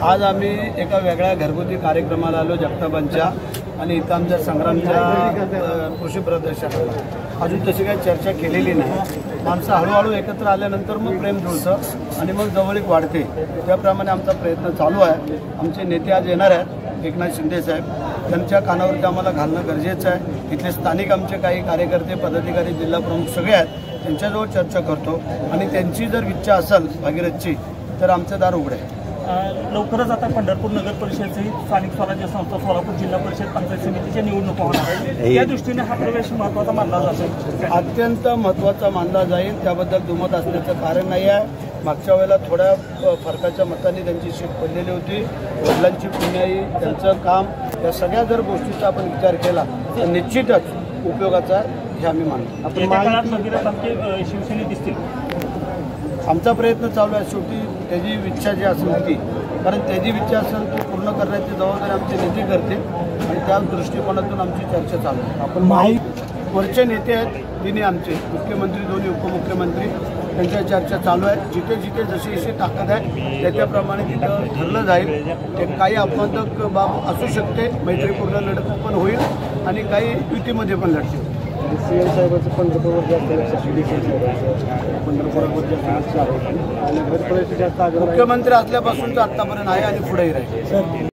आज आम्ही एका वेगळ्या घरगुती कार्यक्रमाला आलो जगतापांच्या आणि इथं आमच्या संग्रामच्या कृषी प्रदर्शनाला अजून तशी काही चर्चा केलेली नाही। माणसं हळूहळू एकत्र आल्यानंतर मग प्रेम जुळतं आणि मग जवळीक वाढते। त्याप्रमाणे आमचा प्रयत्न चालू आहे। आमचे नेते आज येणार आहेत, एकनाथ शिंदे साहेब, त्यांच्या कानावरती आम्हाला घालणं गरजेचं आहे। इथले स्थानिक आमचे काही कार्यकर्ते, पदाधिकारी, जिल्हा प्रमुख सगळे आहेत, त्यांच्याजवळ चर्चा करतो आणि त्यांची जर इच्छा असेल भागीरथची तर आमचं दार उघडं आहे। लवकरच आता पंढरपूर नगर परिषदेची स्थानिक स्वराज्य संस्था, सोलापूर जिल्हा परिषद पंचायत समितीच्या निवडणुका होणार आहे। त्या दृष्टीने हा प्रवेश महत्त्वाचा मानला जातो, अत्यंत महत्त्वाचा मानला जाईल। त्याबद्दल दुमत असण्याचं कारण नाही आहे। मागच्या वेळेला थोड्या फरकाच्या मतांनी त्यांची सीट पडलेली होती। वडिलांची पुण्याई, त्यांचं काम, या सगळ्या जर गोष्टीचा आपण विचार केला तर निश्चितच उपयोगाचा हे आम्ही मानतो। आपण शिवसेने दिसतील, आमचा प्रयत्न चालू आहे। शेवटी त्याची इच्छा जी असेल ती, कारण त्याची इच्छा असेल ती पूर्ण करण्याची जबाबदारी आमचे नेते करतील आणि त्या दृष्टिकोनातून आमची चर्चा चालू आहे। आपण वरचे नेते आहेत, तिन्ही आमचे मुख्यमंत्री, दोन्ही उपमुख्यमंत्री, त्यांच्या चर्चा चालू आहे। जिथे जिथे जशी जशी ताकद आहे त्याप्रमाणे तिथं ठरलं जाईल। एक काही अपवादक बाब असू शकते, मैत्रीपूर्ण लढत पण होईल आणि काही युतीमध्ये पण लढतील। सीएम साहेबांचं पंढरपूरवर जास्त लक्ष, पंढरपुरावर जास्त आणि जास्त मुख्यमंत्री असल्यापासूनच आतापर्यंत आहे आणि पुढेही राहील।